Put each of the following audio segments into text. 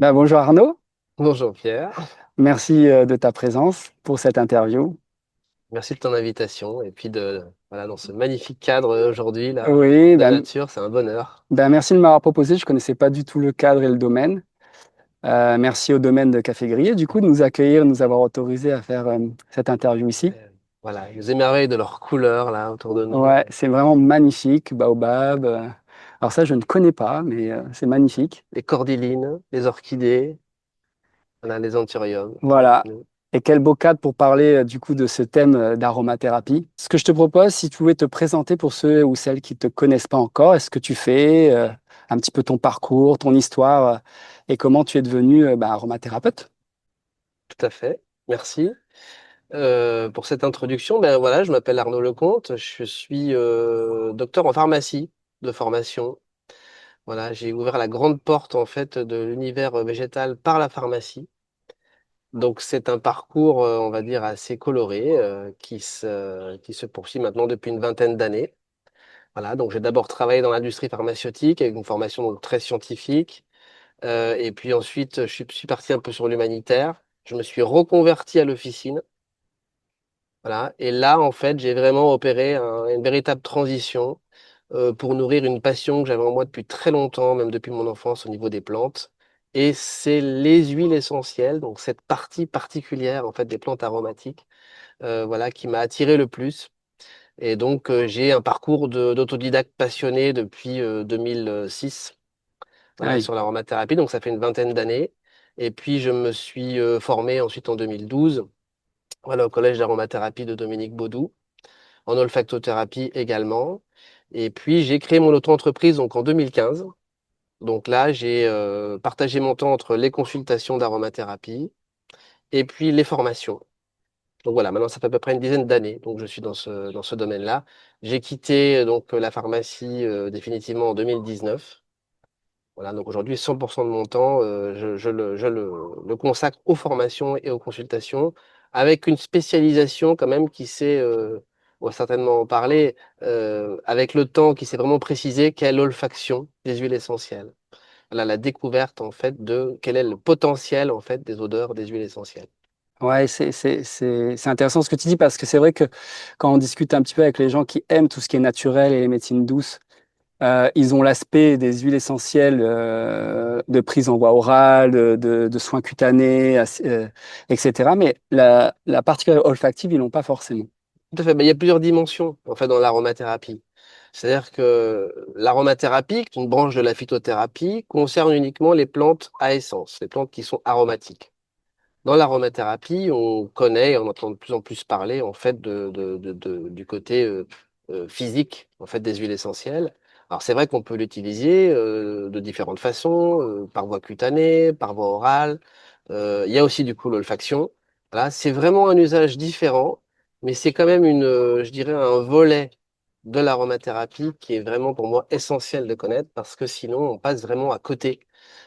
Bonjour Arnaud, Bonjour Pierre, merci de ta présence pour cette interview. merci de ton invitation et puis voilà, dans ce magnifique cadre aujourd'hui là, Oui, de nature, c'est un bonheur. merci de m'avoir proposé. Je connaissais pas du tout le cadre et le domaine. Merci au domaine de Café Grillé, du coup, de nous accueillir, de nous avoir autorisé à faire cette interview ici. Voilà, ils nous émerveillent de leurs couleurs là autour de nous. Ouais, c'est vraiment magnifique, baobab. Alors ça, je ne connais pas, mais c'est magnifique. Les cordylines, les orchidées, voilà, les anthuriums. Voilà. Et quel beau cadre pour parler du coup de ce thème d'aromathérapie. Ce que je te propose, si tu pouvais te présenter pour ceux ou celles qui ne te connaissent pas encore, est-ce que tu fais un petit peu ton parcours, ton histoire et comment tu es devenu aromathérapeute? Tout à fait, merci. Pour cette introduction, ben voilà, je m'appelle Arnaud Lecomte, je suis docteur en pharmacie de formation. Voilà, j'ai ouvert la grande porte en fait de l'univers végétal par la pharmacie. Donc c'est un parcours, on va dire, assez coloré, qui se poursuit maintenant depuis une vingtaine d'années. Voilà, donc j'ai d'abord travaillé dans l'industrie pharmaceutique avec une formation donc très scientifique. Et puis ensuite, je suis parti un peu sur l'humanitaire. Je me suis reconverti à l'officine. Voilà, et là, en fait, j'ai vraiment opéré une véritable transition pour nourrir une passion que j'avais en moi depuis très longtemps, même depuis mon enfance au niveau des plantes. Et c'est les huiles essentielles, donc cette partie particulière en fait des plantes aromatiques, voilà, qui m'a attiré le plus. Et donc j'ai un parcours d'autodidacte passionné depuis 2006, Ah voilà, oui, sur l'aromathérapie. Donc ça fait une vingtaine d'années. Et puis je me suis formé ensuite en 2012, voilà, au collège d'aromathérapie de Dominique Baudou, en olfactothérapie également. Et puis j'ai créé mon auto-entreprise donc en 2015. Donc là, j'ai partagé mon temps entre les consultations d'aromathérapie et puis les formations. Donc voilà, maintenant ça fait à peu près une dizaine d'années, donc je suis dans ce domaine-là. J'ai quitté la pharmacie définitivement en 2019. Voilà, donc aujourd'hui 100% de mon temps, je le consacre aux formations et aux consultations, avec une spécialisation quand même on va certainement en parler, avec le temps qui s'est vraiment précisé, quelle l'olfaction des huiles essentielles. Voilà, la découverte en fait de quel est le potentiel en fait des odeurs des huiles essentielles. ouais, c'est intéressant ce que tu dis parce que c'est vrai que quand on discute un petit peu avec les gens qui aiment tout ce qui est naturel et les médecines douces, ils ont l'aspect des huiles essentielles de prise en voie orale, de soins cutanés, etc. Mais la partie olfactive, ils l'ont pas forcément. Tout à fait. Ben, il y a plusieurs dimensions en fait dans l'aromathérapie. C'est-à-dire que l'aromathérapie, qui est une branche de la phytothérapie, concerne uniquement les plantes à essence, les plantes qui sont aromatiques. Dans l'aromathérapie, on connaît et on entend de plus en plus parler en fait du côté physique en fait des huiles essentielles. Alors c'est vrai qu'on peut l'utiliser de différentes façons, par voie cutanée, par voie orale. Il y a aussi du coup l'olfaction. Voilà, c'est vraiment un usage différent, mais c'est quand même je dirais un volet de l'aromathérapie qui est vraiment pour moi essentiel de connaître parce que sinon on passe vraiment à côté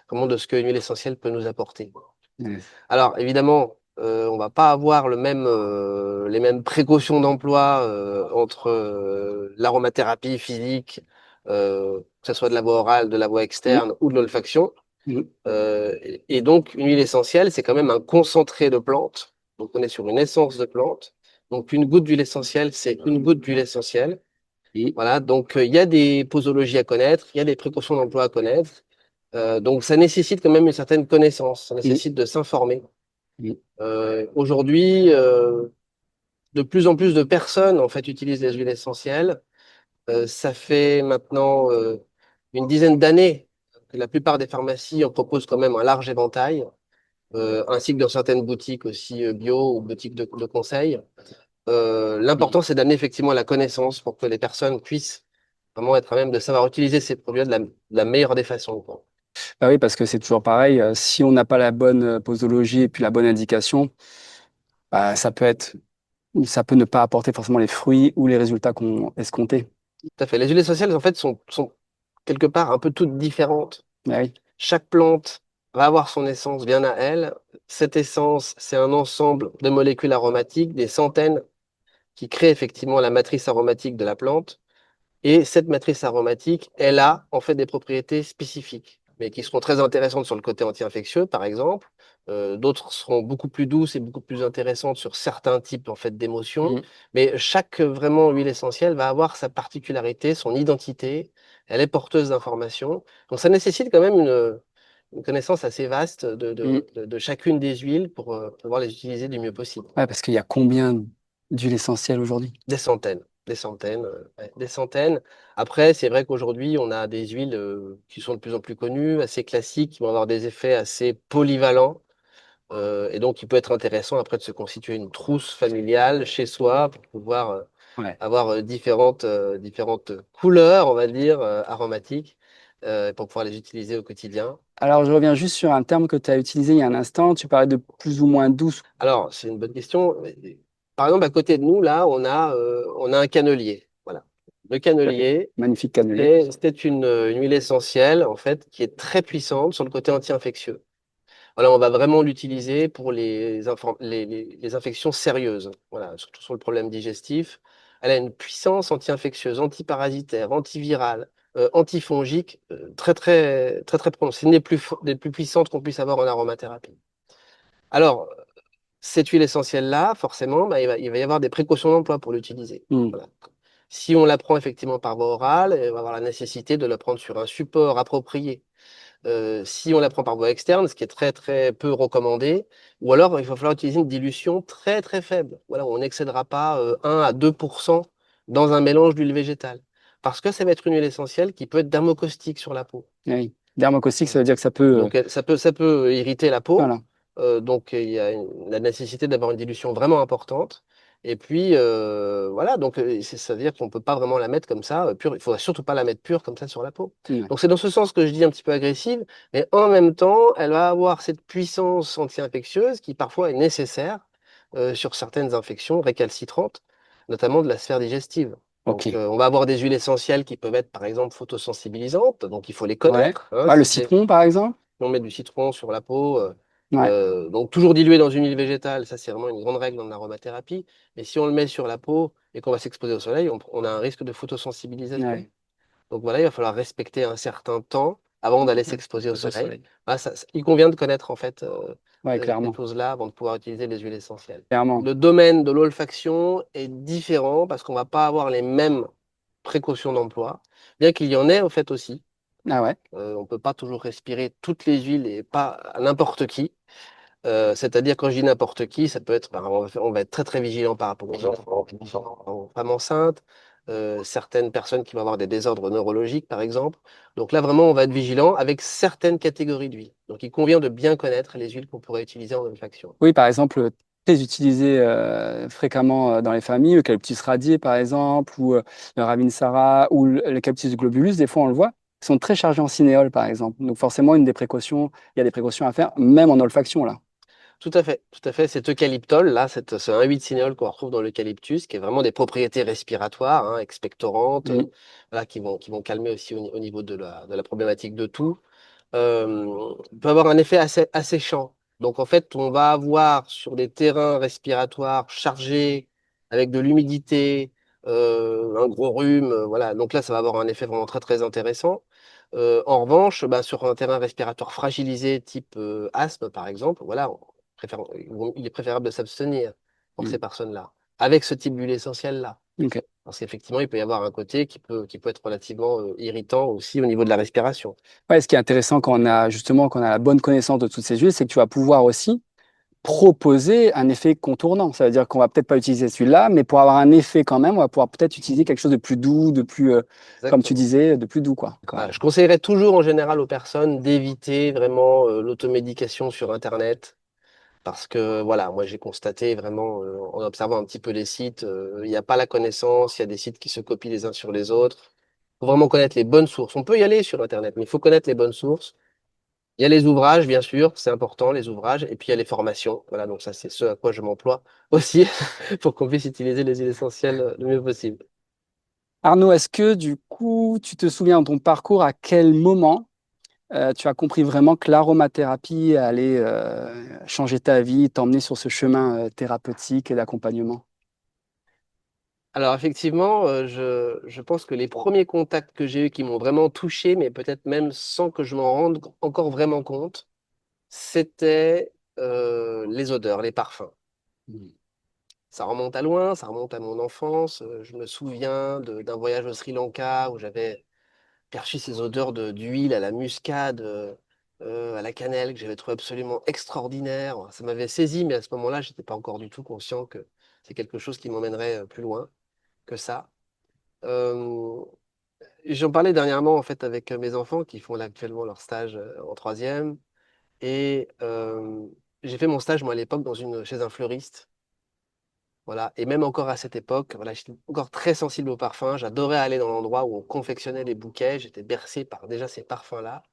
vraiment de ce qu'une huile essentielle peut nous apporter. Ouais. Alors évidemment, on va pas avoir les mêmes précautions d'emploi entre l'aromathérapie physique, que ce soit de la voie orale, de la voie Mm, externe ou de l'olfaction. mm, Et donc une huile essentielle, c'est quand même un concentré de plante. Donc on est sur une essence de plante. Donc une goutte d'huile essentielle, c'est une goutte d'huile essentielle. mm, Voilà, donc il y a des posologies à connaître, il y a des précautions d'emploi à connaître. Donc ça nécessite quand même une certaine connaissance, ça mm, nécessite de s'informer. mm. Aujourd'hui, de plus en plus de personnes en fait utilisent les huiles essentielles. Ça fait maintenant une dizaine d'années que la plupart des pharmacies en proposent quand même un large éventail, ainsi que dans certaines boutiques aussi bio ou boutiques de conseil. L'important, c'est d'amener effectivement la connaissance pour que les personnes puissent vraiment être à même de savoir utiliser ces produits de la meilleure des façons, quoi. Bah oui, parce que c'est toujours pareil. Si on n'a pas la bonne posologie et puis la bonne indication, bah, ça peut ne pas apporter forcément les fruits ou les résultats qu'on escomptait. Tout à fait. Les huiles essentielles, en fait, sont quelque part un peu toutes différentes. Bah oui. Chaque plante va avoir son essence bien à elle. Cette essence, c'est un ensemble de molécules aromatiques, des centaines, qui créent effectivement la matrice aromatique de la plante. Et cette matrice aromatique, elle a en fait des propriétés spécifiques. mais qui seront très intéressantes sur le côté anti-infectieux, par exemple. D'autres seront beaucoup plus douces et beaucoup plus intéressantes sur certains types en fait d'émotions. Mhm. Mais chaque vraiment huile essentielle va avoir sa particularité, son identité. Elle est porteuse d'informations. Donc ça nécessite quand même une connaissance assez vaste Mhm. de chacune des huiles pour pouvoir les utiliser du mieux possible. Ouais, parce qu'il y a combien d'huiles essentielles aujourd'hui? Des centaines, ouais, des centaines. Après, c'est vrai qu'aujourd'hui, on a des huiles qui sont de plus en plus connues, assez classiques, qui vont avoir des effets assez polyvalents. Et donc, il peut être intéressant après de se constituer une trousse familiale chez soi pour pouvoir Ouais. avoir différentes couleurs, on va dire, aromatiques, pour pouvoir les utiliser au quotidien. Alors, je reviens juste sur un terme que tu as utilisé il y a un instant. Tu parlais de plus ou moins douce. Alors, c'est une bonne question. Par exemple, à côté de nous, là, on a un cannelier. Voilà. Le Tout à fait. cannelier, Magnifique cannelier. c'était une huile essentielle, en fait, qui est très puissante sur le côté anti-infectieux. Voilà, on va vraiment l'utiliser pour les infections sérieuses. Voilà, surtout sur le problème digestif. Elle a une puissance anti-infectieuse, antiparasitaire, antivirale, antifongique, très, très, très, très prononcée. C'est une des plus puissantes qu'on puisse avoir en aromathérapie. Alors, cette huile essentielle-là, forcément, bah, il va y avoir des précautions d'emploi pour l'utiliser. Mhm. Voilà. Si on la prend effectivement par voie orale, on va avoir la nécessité de la prendre sur un support approprié. Si on la prend par voie externe, ce qui est très très peu recommandé, ou alors il va falloir utiliser une dilution très très faible. Voilà, on n'excédera pas 1 à 2% dans un mélange d'huile végétale. Parce que ça va être une huile essentielle qui peut être dermocaustique sur la peau. Oui. Dermocaustique, ça Voilà. veut dire que ça peut. Donc ça peut irriter la peau. Voilà. Donc il y a la nécessité d'avoir une dilution vraiment importante. Et puis voilà, donc ça veut dire qu'on ne peut pas vraiment la mettre comme ça pure. Il ne faudrait surtout pas la mettre pure comme ça sur la peau. Ouais. Donc c'est dans ce sens que je dis un petit peu agressive, mais en même temps, elle va avoir cette puissance anti-infectieuse qui parfois est nécessaire sur certaines infections récalcitrantes, notamment de la sphère digestive. Ok. Donc on va avoir des huiles essentielles qui peuvent être par exemple photosensibilisantes, donc il faut les Ouais. connaître. Hein, Ouais, le si c'est citron, par exemple. on met du citron sur la peau, Ouais. donc toujours dilué dans une huile végétale, ça c'est vraiment une grande règle dans l'aromathérapie. Mais si on le met sur la peau et qu'on va s'exposer au soleil, on a un risque de photosensibilisation. Ouais. Donc voilà, il va falloir respecter un certain temps avant d'aller s'exposer au Exposé au soleil. soleil. Voilà, il convient de connaître en fait Ouais, ces clairement. choses-là avant de pouvoir utiliser les huiles essentielles. Clairement. Le domaine de l'olfaction est différent parce qu'on va pas avoir les mêmes précautions d'emploi, bien qu'il y en ait en fait aussi. Ah ouais. On ne peut pas toujours respirer toutes les huiles et pas à n'importe qui. C'est-à-dire, quand je dis n'importe qui, ça peut être, on va être très très vigilant par rapport aux enfants, aux femmes enceintes, certaines personnes qui vont avoir des désordres neurologiques, par exemple. Donc là, vraiment, on va être vigilant avec certaines catégories d'huiles. Donc, il convient de bien connaître les huiles qu'on pourrait utiliser en olfaction. Oui, par exemple, très utilisé fréquemment dans les familles, l'eucalyptus radié, par exemple, ou le ravinsara, ou l'eucalyptus globulus, des fois on le voit, ils sont très chargés en cinéole, par exemple. Donc forcément, une des précautions, il y a des précautions à faire, même en olfaction, là. Tout à fait, tout à fait. Cet eucalyptol, là, ce 1,8-cinéole qu'on retrouve dans l'eucalyptus, qui est vraiment des propriétés respiratoires, hein, expectorantes, Mm. voilà, qui vont calmer aussi au niveau de la problématique de toux, peut avoir un effet assez asséchant. Donc, en fait, on va avoir sur des terrains respiratoires chargés, avec de l'humidité, un gros rhume, voilà. Donc là, ça va avoir un effet vraiment très, très intéressant. En revanche, bah, sur un terrain respiratoire fragilisé, type asthme, par exemple, voilà, il est préférable de s'abstenir pour ces Mm. personnes-là, avec ce type d'huile essentielle-là. Ok. Parce qu'effectivement, il peut y avoir un côté qui peut être relativement irritant aussi au niveau de la respiration. Ouais, ce qui est intéressant quand on a justement quand on a la bonne connaissance de toutes ces huiles, c'est que tu vas pouvoir aussi proposer un effet contournant. Ça veut dire qu'on va peut-être pas utiliser celui-là, mais pour avoir un effet quand même, on va pouvoir peut-être utiliser quelque chose de plus doux, de plus, comme tu Exactement. disais, de plus doux, quoi. Voilà, je conseillerais toujours en général aux personnes d'éviter vraiment l'automédication sur Internet. Parce que voilà, moi j'ai constaté vraiment en observant un petit peu les sites, il n'y a pas la connaissance, il y a des sites qui se copient les uns sur les autres. Il faut vraiment connaître les bonnes sources. On peut y aller sur Internet, mais il faut connaître les bonnes sources. Il y a les ouvrages, bien sûr, c'est important, les ouvrages, et puis il y a les formations. Voilà, donc ça, c'est ce à quoi je m'emploie aussi pour qu'on puisse utiliser les huiles essentielles le mieux possible. Arnaud, est-ce que du coup, tu te souviens de ton parcours à quel moment tu as compris vraiment que l'aromathérapie allait changer ta vie, t'emmener sur ce chemin thérapeutique et d'accompagnement? Alors effectivement, je pense que les premiers contacts que j'ai eus qui m'ont vraiment touché, mais peut-être même sans que je m'en rende encore vraiment compte, c'était les odeurs, les parfums. Mm. Ça remonte à loin, ça remonte à mon enfance. Je me souviens d'un voyage au Sri Lanka où j'avais perçu ces odeurs d'huile à la muscade, à la cannelle, que j'avais trouvé absolument extraordinaire. Ça m'avait saisi, mais à ce moment-là, je n'étais pas encore du tout conscient que c'est quelque chose qui m'emmènerait plus loin que ça. Euh, J'en parlais dernièrement en fait avec mes enfants qui font là actuellement leur stage en troisième. Et j'ai fait mon stage moi à l'époque chez un fleuriste. Voilà. Et même encore à cette époque, voilà, j'étais encore très sensible aux parfums. J'adorais aller dans l'endroit où on confectionnait les bouquets. J'étais bercé par déjà ces parfums-là.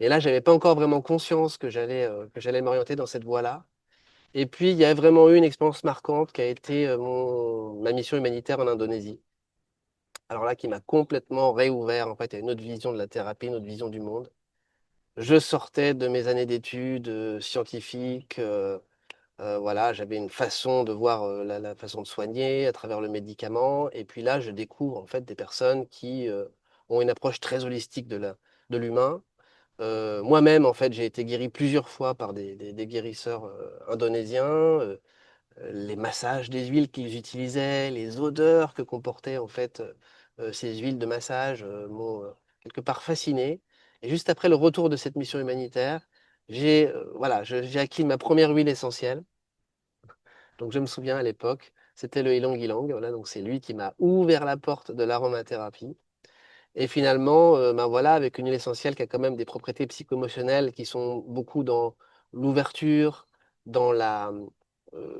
Et là, j'avais pas encore vraiment conscience que j'allais m'orienter dans cette voie-là. Et puis, il y a vraiment eu une expérience marquante qui a été ma mission humanitaire en Indonésie. Alors là, qui m'a complètement réouvert en fait à une autre vision de la thérapie, une autre vision du monde. Je sortais de mes années d'études scientifiques. Voilà, j'avais une façon de voir la façon de soigner à travers le médicament. Et puis là, je découvre en fait des personnes qui ont une approche très holistique de l'humain. Moi-même, en fait, j'ai été guéri plusieurs fois par des guérisseurs indonésiens. Les massages des huiles qu'ils utilisaient, les odeurs que comportaient en fait ces huiles de massage m'ont quelque part fasciné. Et juste après le retour de cette mission humanitaire, j'ai acquis ma première huile essentielle. Donc je me souviens à l'époque, c'était le ylang ylang. Voilà, donc c'est lui qui m'a ouvert la porte de l'aromathérapie. Et finalement, ben voilà, avec une huile essentielle qui a quand même des propriétés psycho-émotionnelles qui sont beaucoup dans l'ouverture, dans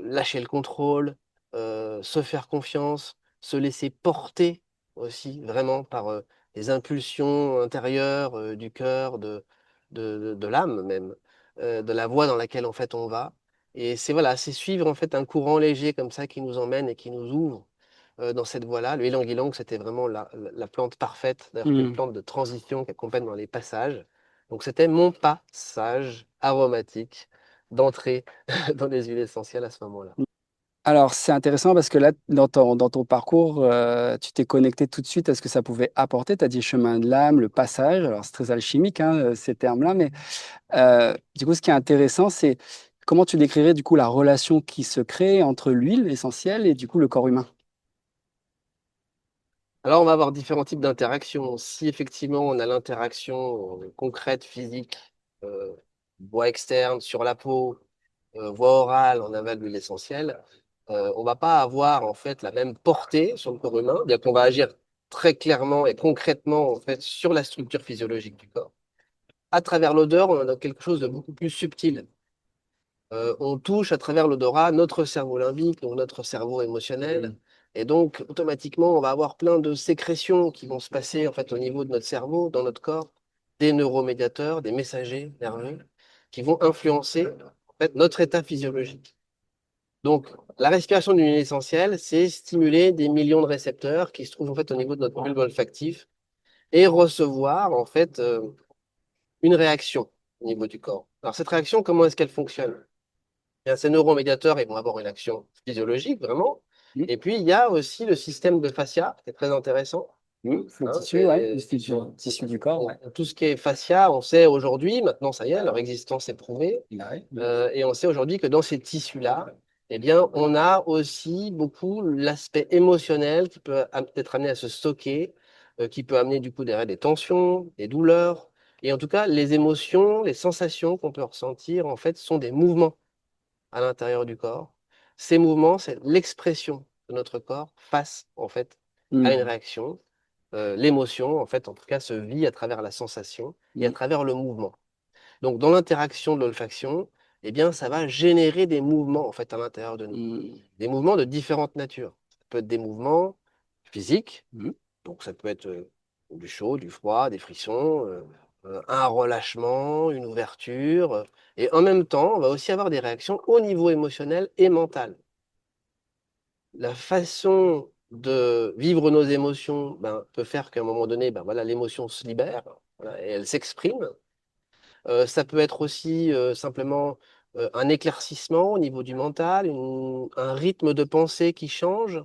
lâcher le contrôle, se faire confiance, se laisser porter aussi vraiment par les impulsions intérieures du cœur, de l'âme même, de la voie dans laquelle en fait on va. Et c'est voilà, c'est suivre en fait un courant léger comme ça qui nous emmène et qui nous ouvre dans cette voie-là. Le ylang-ylang, c'était vraiment la plante parfaite. D'ailleurs, c'est une Mm. plante de transition qui accompagne dans les passages. Donc, c'était mon passage aromatique d'entrée dans les huiles essentielles à ce moment-là. Alors, c'est intéressant parce que là, dans ton parcours, tu t'es connecté tout de suite à ce que ça pouvait apporter. Tu as dit chemin de l'âme, le passage. Alors, c'est très alchimique, hein, ces termes-là. Mais du coup, ce qui est intéressant, c'est comment tu décrirais du coup la relation qui se crée entre l'huile essentielle et du coup le corps humain. Alors, on va avoir différents types d'interactions. Si effectivement, on a l'interaction concrète, physique, euh, voie externe, sur la peau, voie orale, on avale l'huile essentielle, on va pas avoir en fait la même portée sur le corps humain, bien qu'on va agir très clairement et concrètement en fait sur la structure physiologique du corps. À travers l'odeur, on a quelque chose de beaucoup plus subtil. On touche à travers l'odorat notre cerveau limbique, donc notre cerveau émotionnel. Et donc, automatiquement, on va avoir plein de sécrétions qui vont se passer en fait au niveau de notre cerveau, dans notre corps, des neuromédiateurs, des messagers nerveux, qui vont influencer en fait, notre état physiologique. Donc, la respiration d'une huile essentielle, c'est stimuler des millions de récepteurs qui se trouvent en fait au niveau de notre bulbe olfactif et recevoir en fait une réaction au niveau du corps. Alors, cette réaction, comment est-ce qu'elle fonctionne? Bien, ces neuromédiateurs, ils vont avoir une action physiologique, vraiment. Mm. Et puis, il y a aussi le système de fascia, qui est très intéressant. Mm. Le Hein, tissu, ouais, le tissu du corps, ouais. tout ce qui est fascia, on sait aujourd'hui, maintenant ça y est, leur existence est prouvée. Ouais. Et on sait aujourd'hui que dans ces tissus-là, eh bien, on a aussi beaucoup l'aspect émotionnel qui peut être amené à se stocker, qui peut amener du coup derrière des tensions, des douleurs. Et en tout cas, les émotions, les sensations qu'on peut ressentir, en fait, sont des mouvements à l'intérieur du corps. Ces mouvements, c'est l'expression de notre corps face, en fait, à une Mm. réaction. L'émotion, en fait, en tout cas, se vit à travers la sensation et à Mm. travers le mouvement. Donc, dans l'interaction de l'olfaction, eh bien, ça va générer des mouvements, en fait, à l'intérieur de nous. Mm. Des mouvements de différentes natures. Ça peut être des mouvements physiques, Mm. donc ça peut être du chaud, du froid, des frissons, un relâchement, une ouverture. Et en même temps, on va aussi avoir des réactions au niveau émotionnel et mental. La façon de vivre nos émotions ben, peut faire qu'à un moment donné, ben, voilà, l'émotion se libère, voilà, et elle s'exprime. Ça peut être aussi simplement un éclaircissement au niveau du mental, un rythme de pensée qui change.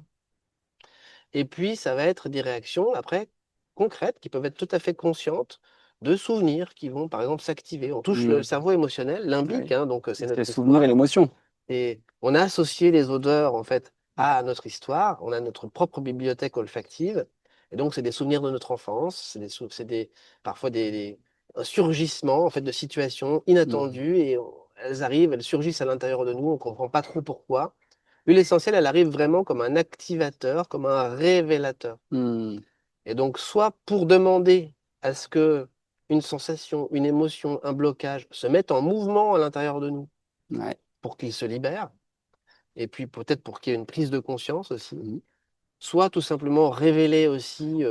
Et puis, ça va être des réactions, après, concrètes, qui peuvent être tout à fait conscientes, de souvenirs qui vont, par exemple, s'activer. On touche le Mm. cerveau émotionnel, limbique, Oui. hein, donc c'est C'est le notre souvenir et histoire. l'émotion. Et on a associé les odeurs, en fait, à notre histoire. On a notre propre bibliothèque olfactive. Et donc, c'est des souvenirs de notre enfance. Parfois un surgissement, en fait, de situations Mm. inattendues. Et elles arrivent, elles surgissent à l'intérieur de nous. On ne comprend pas trop pourquoi. L'huile essentielle, elle arrive vraiment comme un activateur, comme un révélateur. Mm. Et donc, soit pour demander à ce que une sensation, une émotion, un blocage se mette en mouvement à l'intérieur de nous Ouais. pour qu'il se libère, et puis peut-être pour qu'il y ait une prise de conscience aussi, Mm. soit tout simplement révéler aussi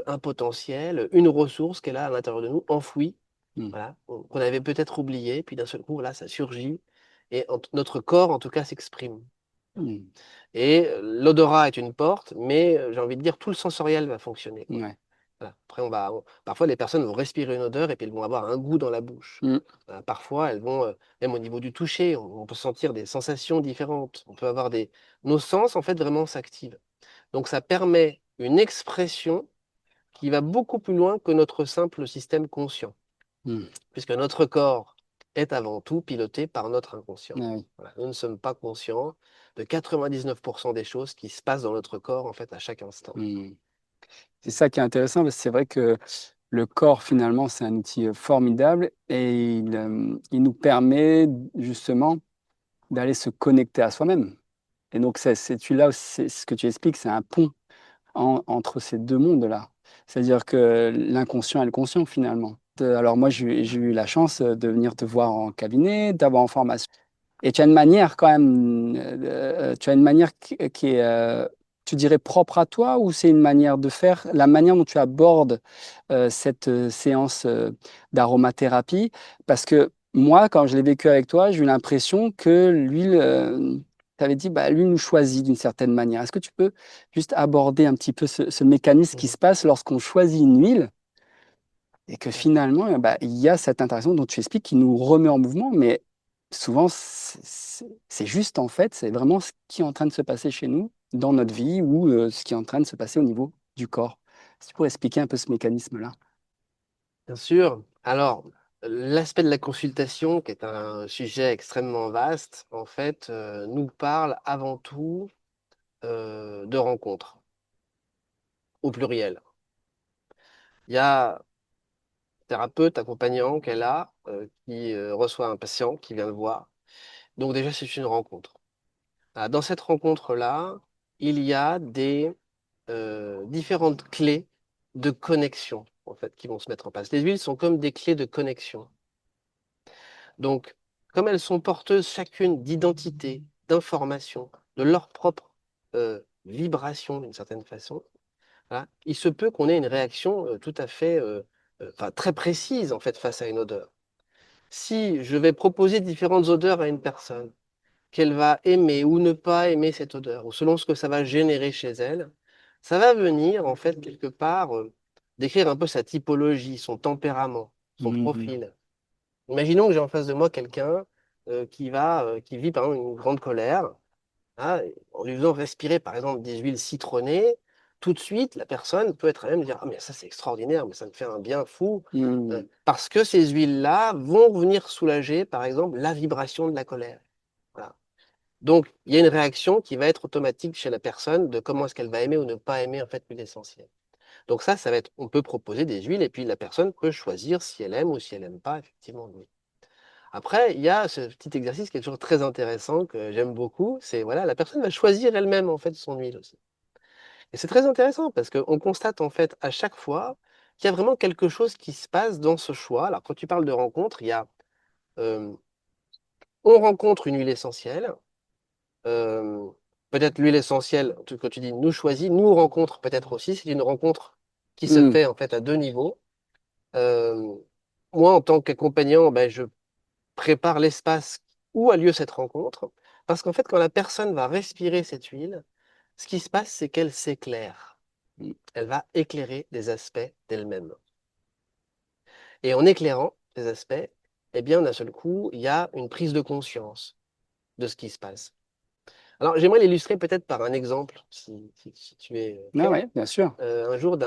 un potentiel, une ressource qu'elle a à l'intérieur de nous, enfouie, Mm. voilà, qu'on avait peut-être oublié, puis d'un seul coup, là, ça surgit, et notre corps, en tout cas, s'exprime. Mm. Et l'odorat est une porte, mais j'ai envie de dire, tout le sensoriel va fonctionner, quoi. Ouais. Voilà. Après, parfois, les personnes vont respirer une odeur et puis elles vont avoir un goût dans la bouche. Mm. Parfois, elles vont, même au niveau du toucher, on peut sentir des sensations différentes. On peut avoir nos sens, en fait, vraiment s'activent. Donc, ça permet une expression qui va beaucoup plus loin que notre simple système conscient, Mm. puisque notre corps est avant tout piloté par notre inconscient. Ah oui. Voilà. Nous ne sommes pas conscients de 99% des choses qui se passent dans notre corps, en fait, à chaque instant. Mm. C'est ça qui est intéressant, parce que c'est vrai que le corps, finalement, c'est un outil formidable et il nous permet justement d'aller se connecter à soi-même. Et donc, tu là, c'est ce que tu expliques, c'est un pont entre ces deux mondes-là. C'est-à-dire que l'inconscient et le conscient, finalement. Alors moi, j'ai eu la chance de venir te voir en cabinet, d'avoir en formation. Et tu as une manière quand même, tu as une manière qui est, tu dirais, propre à toi, ou c'est une manière de faire, la manière dont tu abordes cette séance d'aromathérapie? Parce que moi, quand je l'ai vécu avec toi, j'ai eu l'impression que l'huile, tu avais dit, bah, l'huile nous choisit d'une certaine manière. Est-ce que tu peux juste aborder un petit peu ce mécanisme qui Mhm. se passe lorsqu'on choisit une huile et que Ouais. finalement, bah, il y a cette interaction dont tu expliques qui nous remet en mouvement, mais souvent, c'est juste en fait, c'est vraiment ce qui est en train de se passer chez nous, dans notre vie, ou ce qui est en train de se passer au niveau du corps. Si tu pourrais expliquer un peu ce mécanisme-là. Bien sûr. Alors, l'aspect de la consultation, qui est un sujet extrêmement vaste, en fait, nous parle avant tout de rencontres, au pluriel. Il y a un thérapeute accompagnant qu'elle a qui reçoit un patient qui vient le voir. Donc déjà, c'est une rencontre. Dans cette rencontre-là, il y a des différentes clés de connexion, en fait, qui vont se mettre en place. Les huiles sont comme des clés de connexion. Donc, comme elles sont porteuses chacune d'identité, d'information, de leur propre vibration d'une certaine façon, voilà, il se peut qu'on ait une réaction tout à fait, enfin, très précise en fait face à une odeur. Si je vais proposer différentes odeurs à une personne, qu'elle va aimer ou ne pas aimer cette odeur, ou selon ce que ça va générer chez elle, ça va venir en fait quelque part décrire un peu sa typologie, son tempérament, son Mhm. profil. Imaginons que j'ai en face de moi quelqu'un qui vit par exemple une grande colère, hein, et en lui faisant respirer par exemple des huiles citronnées, tout de suite la personne peut être à même de dire: ah mais ça c'est extraordinaire, mais ça me fait un bien fou, Mhm. parce que ces huiles-là vont venir soulager par exemple la vibration de la colère. Voilà. Donc il y a une réaction qui va être automatique chez la personne de comment est-ce qu'elle va aimer ou ne pas aimer en fait l'huile essentielle. Donc ça va être, on peut proposer des huiles et puis la personne peut choisir si elle aime ou si elle n'aime pas effectivement l'huile. Après, il y a ce petit exercice qui est toujours très intéressant, que j'aime beaucoup, c'est voilà, la personne va choisir elle-même en fait son huile aussi. Et c'est très intéressant parce qu'on constate en fait à chaque fois qu'il y a vraiment quelque chose qui se passe dans ce choix. Alors quand tu parles de rencontre, il y a euh, on rencontre une huile essentielle, euh, peut-être l'huile essentielle, quand tu dis nous choisit, nous rencontre peut-être aussi, c'est une rencontre qui se Mhm. fait en fait à deux niveaux. Euh, Moi, en tant qu'accompagnant, ben, je prépare l'espace où a lieu cette rencontre. Parce qu'en fait, quand la personne va respirer cette huile, ce qui se passe, c'est qu'elle s'éclaire. Elle va éclairer des aspects d'elle-même. Et en éclairant ces aspects, eh bien, d'un seul coup, il y a une prise de conscience de ce qui se passe. Alors, j'aimerais l'illustrer peut-être par un exemple, si tu es Ah prêt. ouais, bien sûr. Un jour,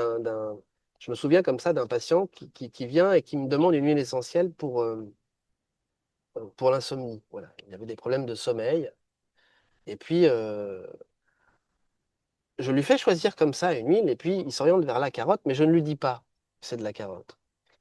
je me souviens comme ça d'un patient qui vient et qui me demande une huile essentielle pour l'insomnie. Voilà. Il avait des problèmes de sommeil. Et puis, je lui fais choisir comme ça une huile, et puis il s'oriente vers la carotte, mais je ne lui dis pas que c'est de la carotte.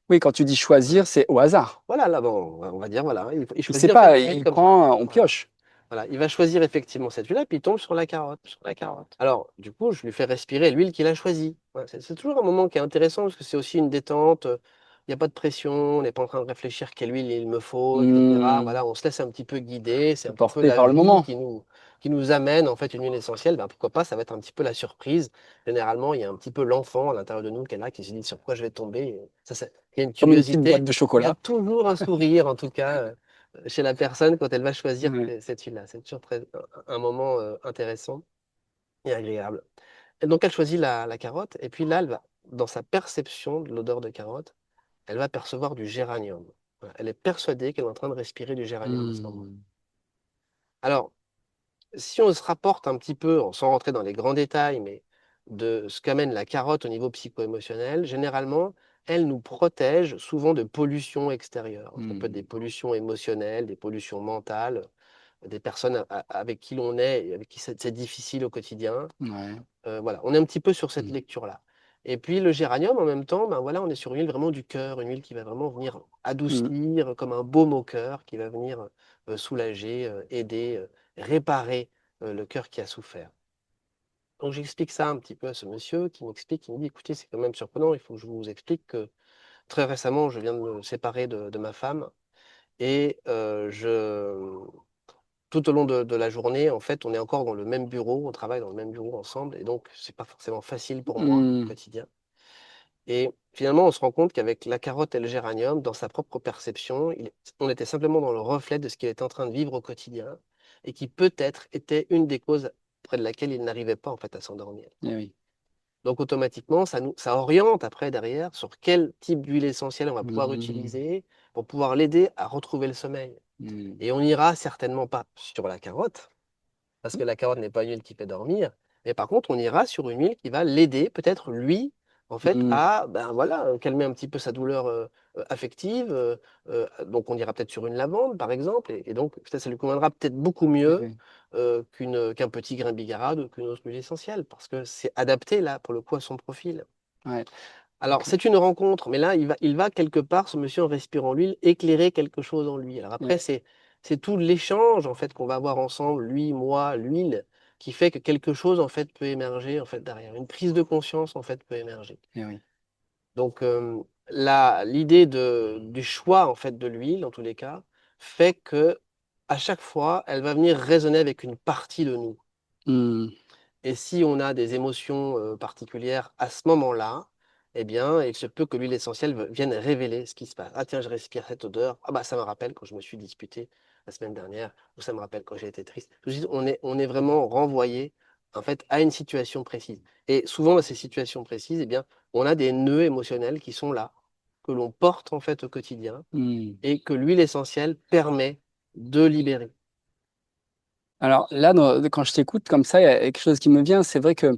Oui, quand tu dis choisir, c'est au hasard. Voilà, là, bon, on va dire, voilà, il Il sait choisit en fait pas, une huile il comme ça. prend, on Voilà. pioche. Voilà, il va choisir effectivement cette huile-là, puis il tombe sur la carotte, sur la carotte. Alors, du coup, je lui fais respirer l'huile qu'il a choisie. Voilà, c'est toujours un moment qui est intéressant parce que c'est aussi une détente. Il n'y a pas de pression, on n'est pas en train de réfléchir quelle huile il me faut, etc. Hmm, Voilà, on se laisse un petit peu guider. C'est c'est un petit peu porté la par le vie moment. qui nous amène en fait une huile essentielle. Ben, pourquoi pas, ça va être un petit peu la surprise. Généralement, il y a un petit peu l'enfant à l'intérieur de nous qui est là, qui se dit sur quoi je vais tomber. Et il y a une Comme une petite boîte curiosité. de Il y a chocolat. toujours un sourire, en tout cas. Chez la personne quand elle va choisir Ouais. cette huile-là. C'est toujours un moment intéressant et agréable. Et donc elle choisit la carotte, et puis là, dans sa perception de l'odeur de carotte, elle va percevoir du géranium. Voilà. Elle est persuadée qu'elle est en train de respirer du géranium à ce moment. Hmm, Alors, si on se rapporte un petit peu, sans rentrer dans les grands détails, mais de ce qu'amène la carotte au niveau psycho-émotionnel, généralement, elle nous protège souvent de pollutions extérieures. Ça peut être des hmm. pollutions émotionnelles, des pollutions mentales, des personnes avec qui l'on est et avec qui c'est difficile au quotidien. Ouais. Voilà, on est un petit peu sur cette Hmm, lecture-là. Et puis le géranium, en même temps, ben voilà, on est sur une huile vraiment du cœur, une huile qui va vraiment venir hmm. adoucir comme un baume au cœur, qui va venir soulager, aider, réparer le cœur qui a souffert. Donc j'explique ça un petit peu à ce monsieur qui m'explique, qui me dit, écoutez, c'est quand même surprenant, il faut que je vous explique que très récemment, je viens de me séparer de ma femme et tout au long de la journée, en fait, on est encore dans le même bureau, on travaille dans le même bureau ensemble, et donc c'est pas forcément facile pour moi au Hmm, quotidien. Et finalement, on se rend compte qu'avec la carotte et le géranium, dans sa propre perception, on était simplement dans le reflet de ce qu'il était en train de vivre au quotidien, et qui peut-être était une des causes près de laquelle il n'arrivait pas en fait à s'endormir. eh oui. Donc automatiquement, ça oriente après derrière sur quel type d'huile essentielle on va pouvoir Hmm, utiliser pour pouvoir l'aider à retrouver le sommeil. hmm. Et on n'ira certainement pas sur la carotte, parce que la carotte n'est pas une huile qui fait dormir. Mais par contre, on ira sur une huile qui va l'aider, peut-être lui, en fait, Hmm, à ben voilà, calmer un petit peu sa douleur affective. Donc, on ira peut-être sur une lavande, par exemple, et donc peut-être ça lui conviendra peut-être beaucoup eh mieux oui. qu'un petit grain bigarade ou qu'une autre huile essentielle, parce que c'est adapté là pour le coup à son profil. Ouais. Alors, c'est une rencontre, mais là, il va quelque part, ce monsieur, en respirant l'huile, éclairer quelque chose en lui. Alors Eh après, c'est tout l'échange, en fait, qu'on va avoir ensemble, lui, moi, l'huile, qui fait que quelque chose, en fait, peut émerger, en fait, derrière. Une prise de conscience, en fait, peut émerger. eh oui. Donc, l'idée du choix, en fait, de l'huile, en tous les cas, fait que, à chaque fois, elle va venir résonner avec une partie de nous. Hmm, Et si on a des émotions particulières à ce moment-là, eh bien, il se peut que l'huile essentielle vienne révéler ce qui se passe. Ah tiens, je respire cette odeur. Ah bah ça me rappelle quand je me suis disputé la semaine dernière, ou ça me rappelle quand j'ai été triste. Tout de suite, on est vraiment renvoyé en fait à une situation précise. Et souvent, dans ces situations précises, eh bien, on a des nœuds émotionnels qui sont là, que l'on porte en fait au quotidien, hmm. et que l'huile essentielle permet de libérer. Alors là, quand je t'écoute comme ça, il y a quelque chose qui me vient. C'est vrai que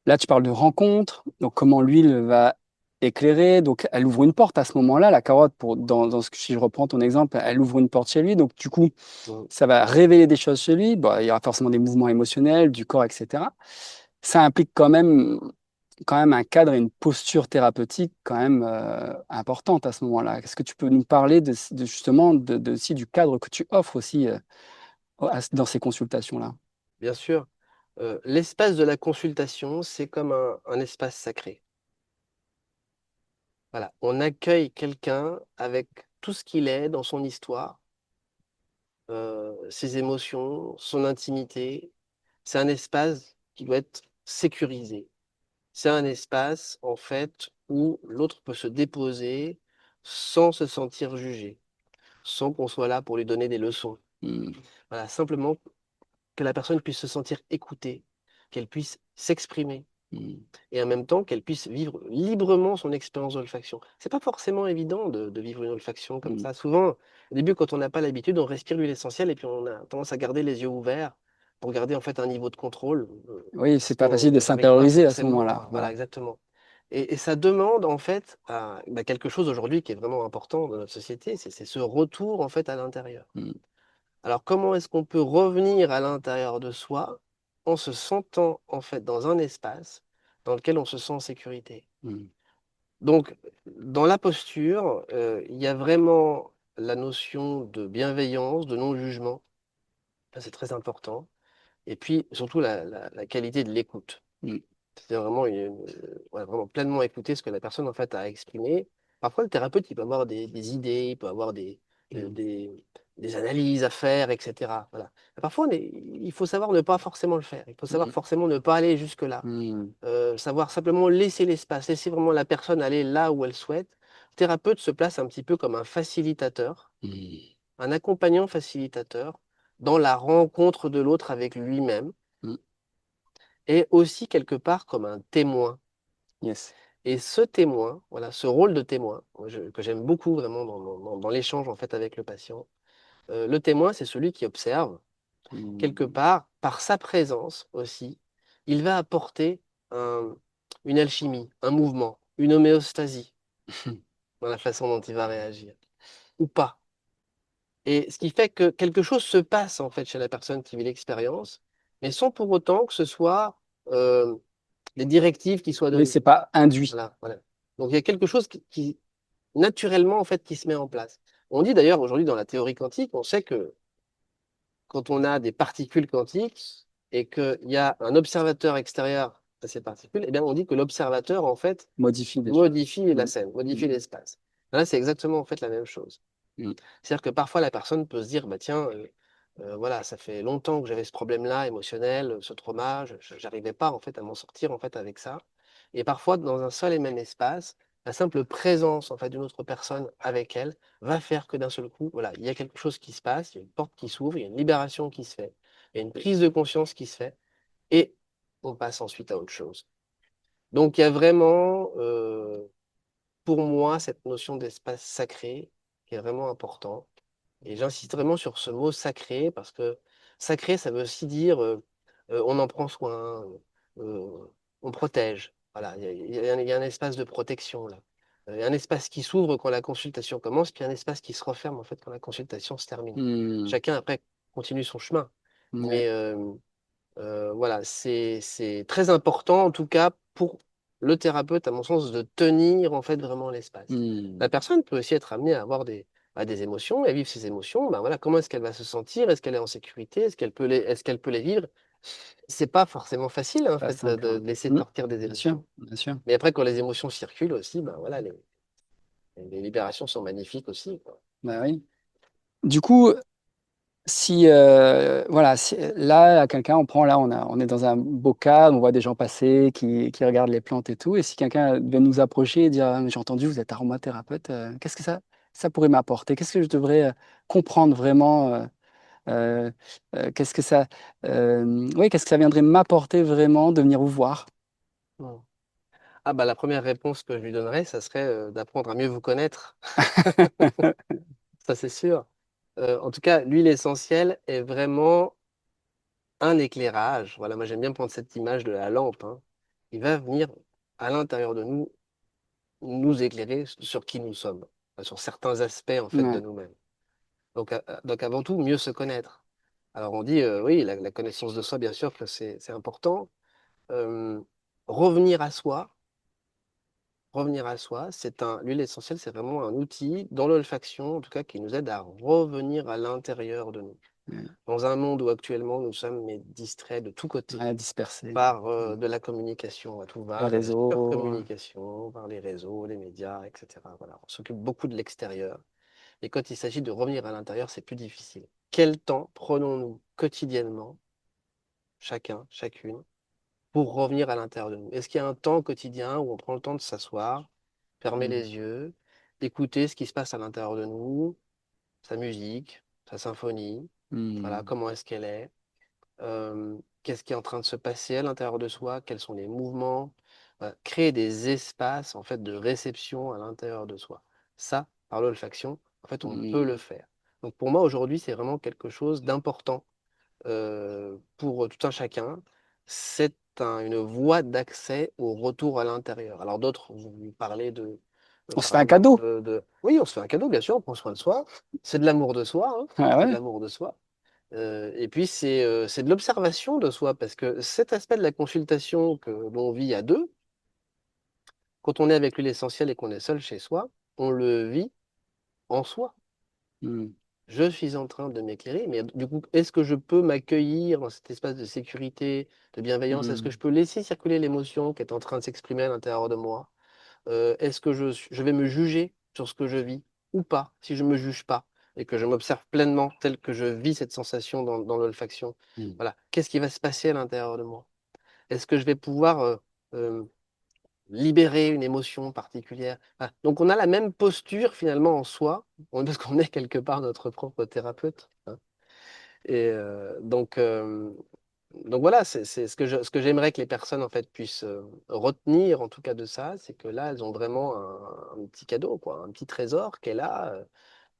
là, tu parles de rencontre, donc comment l'huile va éclairer. Donc, elle ouvre une porte à ce moment-là, la carotte, si je reprends ton exemple, elle ouvre une porte chez lui. Donc, du coup, Mm. ça va révéler des choses chez lui. Bon, il y aura forcément des mouvements émotionnels, du corps, etc. Ça implique quand même un cadre et une posture thérapeutique quand même importante à ce moment-là. Est-ce que tu peux nous parler justement si, du cadre que tu offres aussi dans ces consultations-là? Bien sûr. L'espace de la consultation, c'est comme un espace sacré. Voilà, on accueille quelqu'un avec tout ce qu'il est dans son histoire, ses émotions, son intimité. C'est un espace qui doit être sécurisé. C'est un espace, en fait, où l'autre peut se déposer sans se sentir jugé, sans qu'on soit là pour lui donner des leçons. Hmm, Voilà, simplement que la personne puisse se sentir écoutée, qu'elle puisse s'exprimer hmm, et en même temps qu'elle puisse vivre librement son expérience d'olfaction. C'est pas forcément évident de vivre une olfaction comme hmm, ça. Souvent, au début, quand on n'a pas l'habitude, on respire l'huile essentielle et puis on a tendance à garder les yeux ouverts. pour garder en fait un niveau de contrôle, Oui, ce c'est pas facile de qu'on n'arrive pas s'intérioriser à ce forcément moment-là. à... Voilà, Voilà. exactement. Et ça demande en fait bah, quelque chose aujourd'hui qui est vraiment important dans notre société, c'est ce retour en fait à l'intérieur. Mm, Alors comment est-ce qu'on peut revenir à l'intérieur de soi en se sentant en fait dans un espace dans lequel on se sent en sécurité? mm, Donc, dans la posture, il y a vraiment la notion de bienveillance, de non-jugement. Ça, c'est très important. Et puis, surtout, la qualité de l'écoute. mm, C'est-à-dire vraiment, ouais, vraiment pleinement écouter ce que la personne, en fait, a exprimé. Parfois, le thérapeute, il peut avoir des idées, il peut avoir euh, mm, des, des analyses à faire, etc. Voilà. Parfois, il faut savoir ne pas forcément le faire. Il faut savoir mm, forcément ne pas aller jusque-là. mm, Savoir simplement laisser l'espace, laisser vraiment la personne aller là où elle souhaite. Le thérapeute se place un petit peu comme un facilitateur, mm, un accompagnant facilitateur dans la rencontre de l'autre avec lui-même mm. et aussi quelque part comme un témoin. Yes. Et ce témoin, voilà, ce rôle de témoin, moi, que j'aime beaucoup vraiment dans l'échange en fait avec le patient, le témoin, c'est celui qui observe quelque Mm. part, par sa présence aussi, il va apporter une alchimie, un mouvement, une homéostasie dans la façon dont il va réagir, ou pas. Et ce qui fait que quelque chose se passe en fait chez la personne qui vit l'expérience, mais sans pour autant que ce soit euh, des directives qui soient Oui, données. c'est pas induit. Voilà, voilà. Donc il y a quelque chose naturellement en fait qui se met en place. On dit d'ailleurs aujourd'hui dans la théorie quantique, on sait que quand on a des particules quantiques et qu'il y a un observateur extérieur à ces particules, eh bien, on dit que l'observateur, en fait, Modifie des choses. modifie la Mm, scène, mm, modifie l'espace. Là, c'est exactement, en fait, la même chose. mm. C'est-à-dire que parfois, la personne peut se dire, bah, tiens, voilà, ça fait longtemps que j'avais ce problème-là émotionnel, ce trauma, j'arrivais pas, en fait, à m'en sortir, en fait, avec ça. Et parfois, dans un seul et même espace, la simple présence, en fait, d'une autre personne avec elle va faire que d'un seul coup, voilà, il y a quelque chose qui se passe, il y a une porte qui s'ouvre, il y a une libération qui se fait, il y a une prise de conscience qui se fait, et on passe ensuite à autre chose. Donc, il y a vraiment, pour moi, cette notion d'espace sacré qui est vraiment important. Et j'insiste vraiment sur ce mot sacré parce que sacré, ça veut aussi dire on en prend soin, on protège. Voilà, il y a un espace de protection là. Il y a un espace qui s'ouvre quand la consultation commence, puis un espace qui se referme en fait quand la consultation se termine. Mm. Chacun après continue son chemin. Ouais. Mais voilà, c'est très important en tout cas pour le thérapeute, à mon sens, de tenir en fait vraiment l'espace. La Mm. personne peut aussi être amenée à avoir des émotions, et à vivre ses émotions. Ben voilà, comment est-ce qu'elle va se sentir? Est-ce qu'elle est en sécurité? Est-ce qu'elle peut les vivre? C'est pas forcément facile en Pas fait de, simple, de hein. laisser Mm. sortir des Bien sûr, émotions. bien sûr. Mais après, quand les émotions circulent aussi, ben voilà, les libérations sont magnifiques aussi, quoi. Bah oui. Du coup, si voilà, là, à quelqu'un, on prend là, on est dans un beau cadre, on voit des gens passer qui regardent les plantes et tout. Et si quelqu'un devait nous approcher et dire, ah, mais j'ai entendu, vous êtes aromathérapeute, qu'est-ce que ça pourrait m'apporter? Qu'est-ce que je devrais comprendre vraiment? Euh, qu'est-ce que ça, oui, qu'est-ce que ça viendrait m'apporter vraiment de venir vous voir? Mm. Ah bah la première réponse que je lui donnerais, ça serait d'apprendre à mieux vous connaître. Ça, c'est sûr. En tout cas, l'huile essentielle est vraiment un éclairage. Voilà, moi j'aime bien prendre cette image de la lampe, hein. Il va venir à l'intérieur de nous, nous éclairer sur qui nous sommes, sur certains aspects en fait de Ouais. nous-mêmes. Donc avant tout, mieux se connaître. Alors on dit, oui, la connaissance de soi, bien sûr que c'est important. Euh, revenir à soi, l'huile essentielle, c'est vraiment un outil dans l'olfaction, en tout cas, qui nous aide à revenir à l'intérieur de nous. Ouais. Dans un monde où actuellement nous sommes mais distraits de tous côtés Rien à disperser. par Mm. de la communication à tout Les va, de la réseaux. surcommunication, par les réseaux, les médias, etc. Voilà, on s'occupe beaucoup de l'extérieur. Et quand il s'agit de revenir à l'intérieur, c'est plus difficile. Quel temps prenons-nous quotidiennement, chacun, chacune, pour revenir à l'intérieur de nous? Est-ce qu'il y a un temps quotidien où on prend le temps de s'asseoir, fermer Mm. les yeux, écouter ce qui se passe à l'intérieur de nous, sa musique, sa symphonie, voilà, Mm. comment est-ce qu'elle est? Qu'est-ce qui est en train de se passer à l'intérieur de soi, quels sont les mouvements, voilà, créer des espaces en fait de réception à l'intérieur de soi. Ça, par l'olfaction, en fait, on peut Mm. le faire. Donc pour moi aujourd'hui, c'est vraiment quelque chose d'important pour tout un chacun, c'est une voie d'accès au retour à l'intérieur. Alors d'autres vont vous parler de, On se par fait un exemple, cadeau. Oui, on se fait un cadeau, bien sûr, on prend soin de soi. C'est de l'amour de soi, hein, Ah c'est de ouais. l'amour de soi. Et puis c'est de l'observation de soi, parce que cet aspect de la consultation que l'on vit à deux, quand on est avec l'huile essentielle et qu'on est seul chez soi, on le vit en soi. Hmm. Je suis en train de m'éclairer, mais du coup, est-ce que je peux m'accueillir dans cet espace de sécurité, de bienveillance? Est-ce que je Hmm. peux laisser circuler l'émotion qui est en train de s'exprimer à l'intérieur de moi? Est-ce que je vais me juger sur ce que je vis ou pas? Si je me juge pas et que je m'observe pleinement tel que je vis cette sensation dans l'olfaction, Hmm. voilà, qu'est-ce qui va se passer à l'intérieur de moi? Est-ce que je vais pouvoir euh, libérer une émotion particulière? Voilà. Donc on a la même posture finalement en soi, parce qu'on est quelque part notre propre thérapeute, hein. Et donc voilà, c'est ce que j'aimerais que les personnes en fait puissent retenir en tout cas de ça, c'est que là elles ont vraiment un petit cadeau, quoi, un petit trésor qui est là,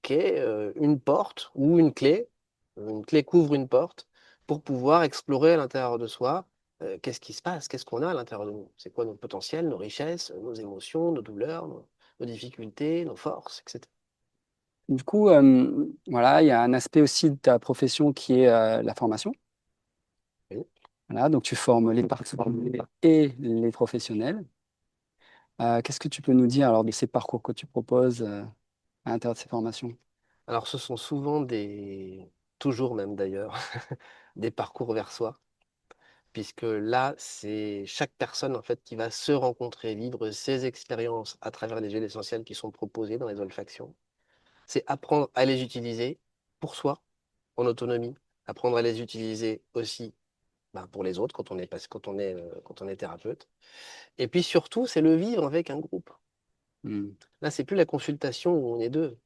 qui est une porte ou une clé. Une clé qu'ouvre une porte pour pouvoir explorer à l'intérieur de soi qu'est-ce qui se passe, qu'est-ce qu'on a à l'intérieur de nous, c'est quoi nos potentiels, nos richesses, nos émotions, nos douleurs, nos difficultés, nos forces, etc. Du coup, voilà, il y a un aspect aussi de ta profession qui est la formation. Oui. Voilà, donc tu formes les particuliers et les professionnels. Qu'est-ce que tu peux nous dire alors de ces parcours que tu proposes à l'intérieur de ces formations? Alors ce sont souvent toujours même d'ailleurs, des parcours vers soi, puisque là, c'est chaque personne en fait qui va se rencontrer, vivre ses expériences à travers les huiles essentielles qui sont proposées dans les olfactions. C'est apprendre à les utiliser pour soi, en autonomie, apprendre à les utiliser aussi pour les autres quand on est thérapeute. Et puis surtout, c'est le vivre avec un groupe. Hmm. Là, c'est plus la consultation où on est deux.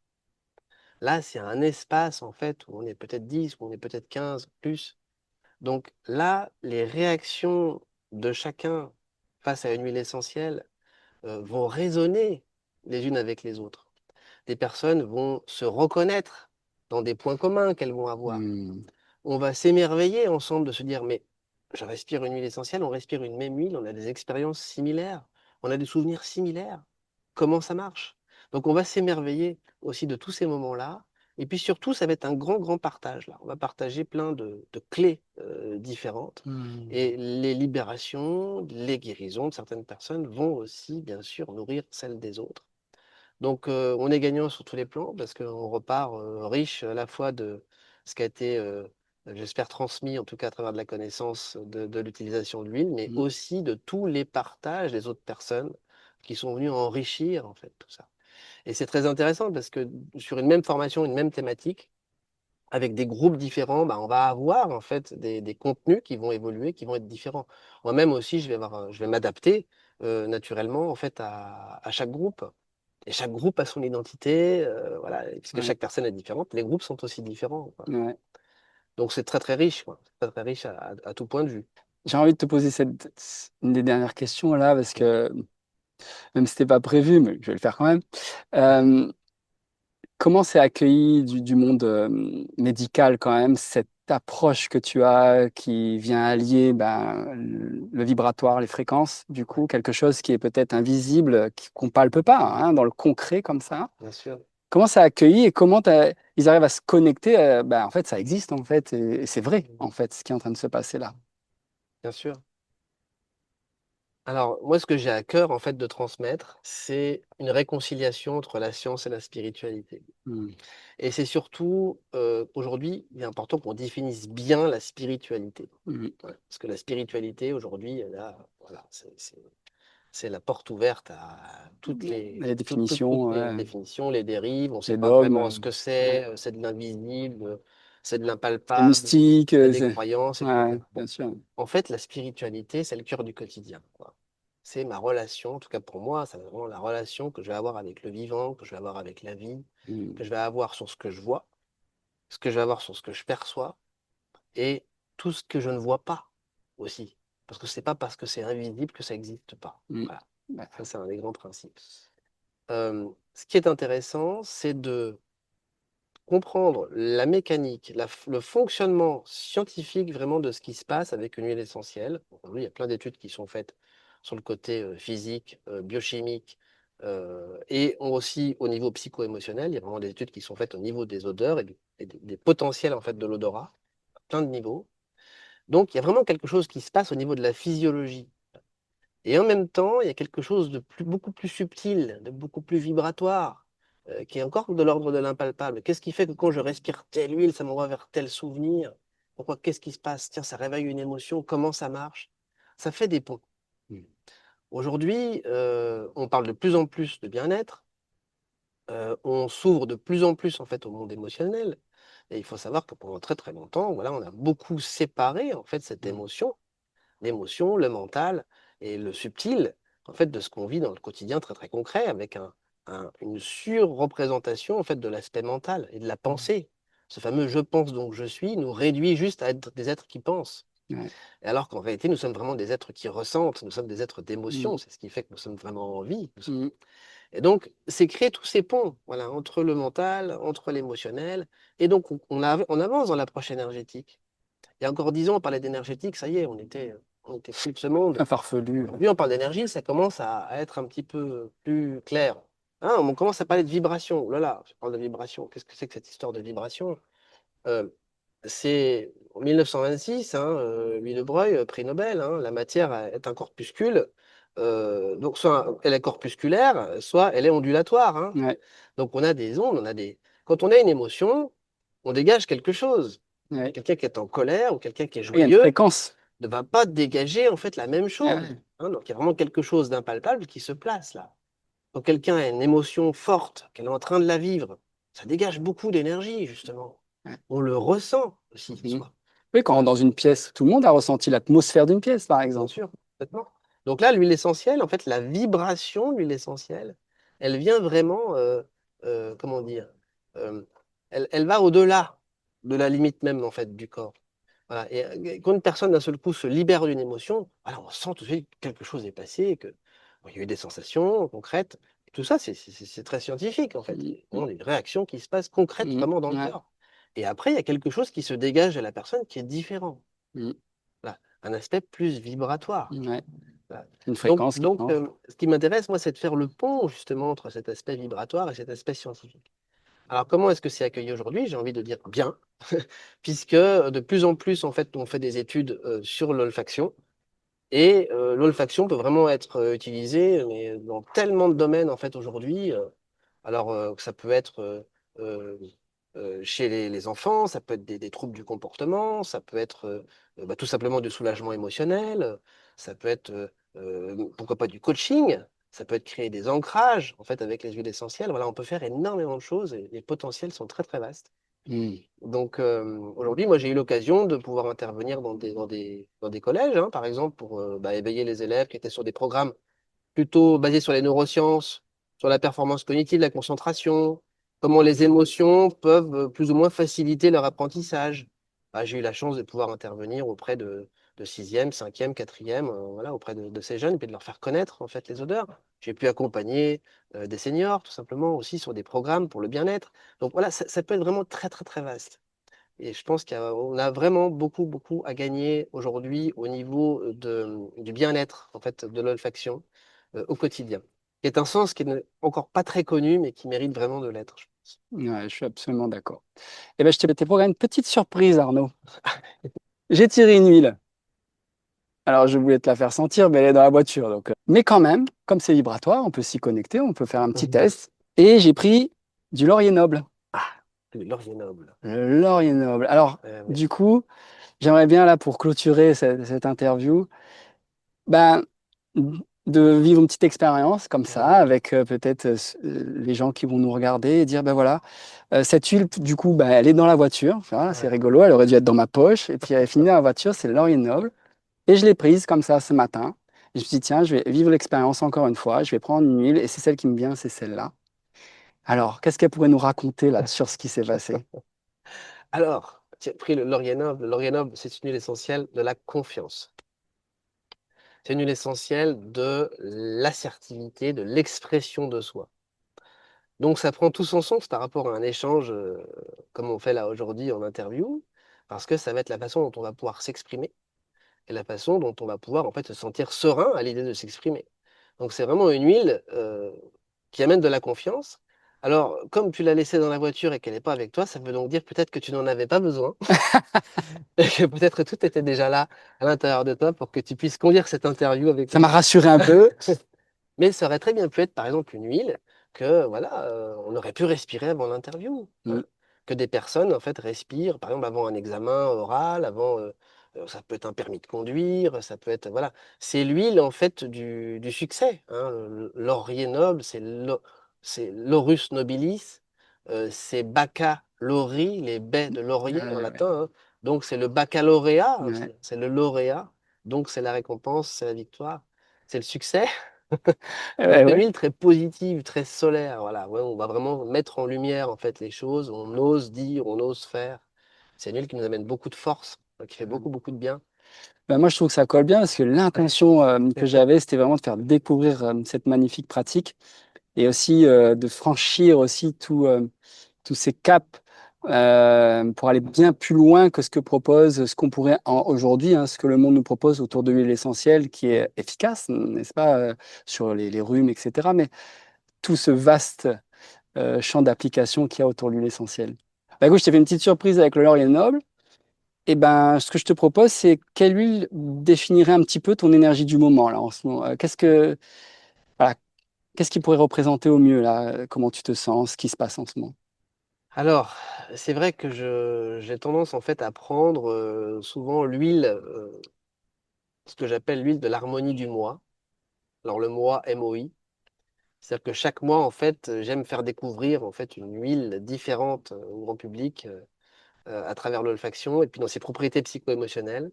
Là, c'est un espace en fait où on est peut-être 10, où on est peut-être 15 plus. Donc là, les réactions de chacun face à une huile essentielle vont résonner les unes avec les autres. Des personnes vont se reconnaître dans des points communs qu'elles vont avoir. Hmm. On va s'émerveiller ensemble de se dire, mais je respire une huile essentielle, on respire une même huile, on a des expériences similaires, on a des souvenirs similaires. Comment ça marche? Donc on va s'émerveiller aussi de tous ces moments-là. Et puis surtout, ça va être un grand, grand partage là. On va partager plein de clés différentes. Hmm. Et les libérations, les guérisons de certaines personnes vont aussi, bien sûr, nourrir celles des autres. Donc, on est gagnant sur tous les plans parce qu'on repart riche à la fois de ce qui a été, j'espère, transmis, en tout cas à travers de la connaissance de l'utilisation de l'huile, mais Hmm. aussi de tous les partages des autres personnes qui sont venues enrichir en fait tout ça. Et c'est très intéressant parce que sur une même formation, une même thématique, avec des groupes différents, on va avoir en fait des contenus qui vont évoluer, qui vont être différents. Moi-même aussi, je vais m'adapter naturellement en fait à chaque groupe. Et chaque groupe a son identité, voilà, et puisque Ouais. chaque personne est différente, les groupes sont aussi différents, quoi. Ouais. Donc c'est très très riche, quoi. C'est très très riche à tout point de vue. J'ai envie de te poser une des dernières questions là, parce que même si c'était pas prévu, mais je vais le faire quand même. Euh, Comment c'est accueilli du monde médical quand même, cette approche que tu as qui vient allier ben, le vibratoire, les fréquences, du coup, quelque chose qui est peut-être invisible, qu'on palpe pas hein, dans le concret comme ça. Bien sûr, Comment c'est accueilli et comment ils arrivent à se connecter ben, en fait, ça existe en fait et c'est vrai en fait ce qui est en train de se passer là. bien sûr. Alors, moi, ce que j'ai à cœur, en fait, de transmettre, c'est une réconciliation entre la science et la spiritualité. Hmm. Et c'est surtout, aujourd'hui, il est important qu'on définisse bien la spiritualité. Hmm. Ouais, parce que la spiritualité, aujourd'hui, voilà, c'est la porte ouverte à Les toutes définitions, les ouais, définitions, les dérives. On ne sait les pas vraiment dogmes, ce que c'est de l'invisible, c'est de c'est l'impalpable, mystique, c'est des croyances, ouais, etc. Bon, bien sûr. en fait, la spiritualité, c'est le cœur du quotidien, quoi. C'est ma relation, en tout cas pour moi, c'est vraiment la relation que je vais avoir avec le vivant, que je vais avoir avec la vie, Hmm. que je vais avoir sur ce que je vois, ce que je vais avoir sur ce que je perçois et tout ce que je ne vois pas aussi. Parce que c'est pas parce que c'est invisible que ça n'existe pas. Hmm. Voilà. Ouais. Ça, c'est un des grands principes. Ce qui est intéressant, c'est de comprendre la mécanique, le fonctionnement scientifique vraiment de ce qui se passe avec une huile essentielle. Aujourd'hui, il y a plein d'études qui sont faites sur le côté physique, biochimique, et aussi au niveau psycho-émotionnel. Il y a vraiment des études qui sont faites au niveau des odeurs et des potentiels en fait de l'odorat, à plein de niveaux. Donc, il y a vraiment quelque chose qui se passe au niveau de la physiologie. Et en même temps, il y a quelque chose de beaucoup plus subtil, de beaucoup plus vibratoire, qui est encore de l'ordre de l'impalpable. Qu'est-ce qui fait que quand je respire telle huile, ça m'envoie vers tel souvenir? Pourquoi? Qu'est-ce qui se passe? Tiens, ça réveille une émotion. Comment ça marche? Ça fait des ponts. Aujourd'hui, on parle de plus en plus de bien-être. On s'ouvre de plus en plus en fait au monde émotionnel. Et il faut savoir que pendant très très longtemps, voilà, on a beaucoup séparé en fait cette émotion, l'émotion, le mental et le subtil, en fait, de ce qu'on vit dans le quotidien très, très concret avec une surreprésentation, en fait, de l'aspect mental et de la pensée. Ce fameux «je pense donc je suis» nous réduit juste à être des êtres qui pensent. Ouais. Et alors qu'en réalité, nous sommes vraiment des êtres qui ressentent, nous sommes des êtres Mm. d'émotion, c'est ce qui fait que nous sommes vraiment en vie. Mm. Et donc, c'est créer tous ces ponts, voilà, entre le mental, entre l'émotionnel, et donc on avance dans l'approche énergétique. Il y a encore 10 ans, on parlait d'énergétique, ça y est, on était fou de ce monde. Un farfelu. Aujourd'hui, on parle d'énergie, ça commence à être un petit peu plus clair. Hein, on commence à parler de vibration. Oh là là, je parle de vibration. Qu'est-ce que c'est que cette histoire de vibration? Euh, c'est en 1926, hein, Louis de Broglie, prix Nobel, hein, la matière est un corpuscule. Donc, soit elle est corpusculaire, soit elle est ondulatoire. Hein. Ouais. Donc, on a des ondes, Quand on a une émotion, on dégage quelque chose. Ouais. Quelqu'un qui est en colère ou quelqu'un qui est Il y a une joyeux fréquence. ne va pas dégager en fait la même Ah chose. ouais. Hein. Donc, il y a vraiment quelque chose d'impalpable qui se place là. Quand quelqu'un a une émotion forte, qu'elle est en train de la vivre, ça dégage beaucoup d'énergie, justement. Ouais. On le ressent aussi, Mm. soi. Oui, quand on rentre dans une pièce, tout le monde a ressenti l'atmosphère d'une pièce, par Bien exemple. sûr, complètement. Donc là, l'huile essentielle, en fait, la vibration de l'huile essentielle, elle vient vraiment, comment dire, euh, elle va au-delà de la limite même, en fait, du corps. Voilà. Et quand une personne, d'un seul coup, se libère d'une émotion, voilà, on sent tout de suite que quelque chose est passé, que bon, il y a eu des sensations concrètes. Tout ça, c'est très scientifique, en fait. Il y Mm. a vraiment des réactions qui se passent concrètes, Mm. vraiment dans le Ouais. corps. Et après, il y a quelque chose qui se dégage de la personne qui est différent. Mm. Voilà. Un aspect plus vibratoire. Ouais. Voilà. Une Donc, fréquence qui donc change. ce qui m'intéresse, moi, c'est de faire le pont, justement, entre cet aspect vibratoire et cet aspect scientifique. Alors, comment est-ce que c'est accueilli aujourd'hui? J'ai envie de dire bien, puisque de plus en plus, en fait, on fait des études sur l'olfaction. Et l'olfaction peut vraiment être utilisée mais dans tellement de domaines, en fait, aujourd'hui. Alors, ça peut être euh, chez les enfants, ça peut être des troubles du comportement, ça peut être bah, tout simplement du soulagement émotionnel, ça peut être, pourquoi pas, du coaching, ça peut être créer des ancrages, en fait, avec les huiles essentielles. Voilà, on peut faire énormément de choses et les potentiels sont très, très vastes. Mm. Donc, aujourd'hui, moi, j'ai eu l'occasion de pouvoir intervenir dans des collèges, hein, par exemple, pour bah, éveiller les élèves qui étaient sur des programmes plutôt basé sur les neurosciences, sur la performance cognitive, la concentration, comment les émotions peuvent plus ou moins faciliter leur apprentissage. Ah, j'ai eu la chance de pouvoir intervenir auprès de sixième, cinquième, quatrième, voilà, auprès de ces jeunes, et puis de leur faire connaître en fait les odeurs. J'ai pu accompagner des seniors, tout simplement, aussi sur des programmes pour le bien-être. Donc voilà, ça peut être vraiment très, très, très vaste. Et je pense qu'on a vraiment beaucoup, beaucoup à gagner aujourd'hui au niveau du bien-être, en fait, de l'olfaction au quotidien. Qui est un sens qui n'est encore pas très connu, mais qui mérite vraiment de l'être, je pense. Ouais, je suis absolument d'accord. Eh ben, je t'ai programmé une petite surprise, Arnaud. J'ai tiré une huile. Alors, je voulais te la faire sentir, mais elle est dans la voiture. Donc, mais quand même, comme c'est vibratoire, on peut s'y connecter, on peut faire un petit Mhm. test. Et j'ai pris du laurier noble. Ah, le laurier noble. Le laurier noble. Alors, Oui. du coup, j'aimerais bien, là, pour clôturer cette interview, ben, de vivre une petite expérience comme ça, Mhm. avec peut-être les gens qui vont nous regarder et dire, ben voilà, cette huile, du coup, ben, elle est dans la voiture. Voilà, c'est Ouais. rigolo, elle aurait dû être dans ma poche. Et puis, elle est finie dans la voiture, c'est le laurier noble. Et je l'ai prise comme ça ce matin. Et je me suis dit, tiens, je vais vivre l'expérience encore une fois. Je vais prendre une huile et c'est celle qui me vient, c'est celle-là. Alors, qu'est-ce qu'elle pourrait nous raconter là sur ce qui s'est passé? Alors, tu as pris le laurier noble. Le laurier noble, c'est une huile essentielle de la confiance. C'est une huile essentielle de l'assertivité, de l'expression de soi. Donc ça prend tout son sens par rapport à un échange comme on fait là aujourd'hui en interview, parce que ça va être la façon dont on va pouvoir s'exprimer et la façon dont on va pouvoir en fait se sentir serein à l'idée de s'exprimer. Donc c'est vraiment une huile qui amène de la confiance. Alors, comme tu l'as laissée dans la voiture et qu'elle n'est pas avec toi, ça veut donc dire peut-être que tu n'en avais pas besoin et que peut-être tout était déjà là à l'intérieur de toi pour que tu puisses conduire cette interview avec Ça m'a moi. rassuré un peu. Mais ça aurait très bien pu être, par exemple, une huile que, voilà, on aurait pu respirer avant l'interview, Mm. hein. Que des personnes, en fait, respirent, par exemple, avant un examen oral, avant, ça peut être un permis de conduire, ça peut être, voilà. C'est l'huile, en fait, du succès, hein. Laurier noble, c'est Laurus nobilis, c'est Bacca lauri, les baies de laurier en Ouais, ouais, latin, hein. Donc, c'est le baccalauréat, hein, ouais. c'est le lauréat. Donc, c'est la récompense, c'est la victoire, c'est le succès. Donc Ouais, c'est une ouais. huile très positive, très solaire, voilà. Ouais, on va vraiment mettre en lumière en fait les choses, on ose dire, on ose faire. C'est une huile qui nous amène beaucoup de force, qui fait beaucoup, beaucoup de bien. Ben, moi, je trouve que ça colle bien parce que l'intention que j'avais, c'était vraiment de faire découvrir cette magnifique pratique et aussi de franchir aussi tous ces caps pour aller bien plus loin que ce que propose, ce qu'on pourrait aujourd'hui, hein, ce que le monde nous propose autour de l'huile essentielle qui est efficace, n'est-ce pas, sur les rhumes, etc. Mais tout ce vaste champ d'application qu'il y a autour de l'huile essentielle. Bah, écoute, je t'ai fait une petite surprise avec le laurier noble. Et ben, ce que je te propose, c'est quelle huile définirait un petit peu ton énergie du moment là en ce moment. Voilà, qu'est-ce qui pourrait représenter au mieux là, comment tu te sens, ce qui se passe en ce moment. Alors, c'est vrai que j'ai tendance en fait à prendre souvent l'huile, ce que j'appelle l'huile de l'harmonie du mois. Alors le mois MOI, c'est-à-dire que chaque mois en fait, j'aime faire découvrir en fait une huile différente au grand public à travers l'olfaction et puis dans ses propriétés psycho-émotionnelles.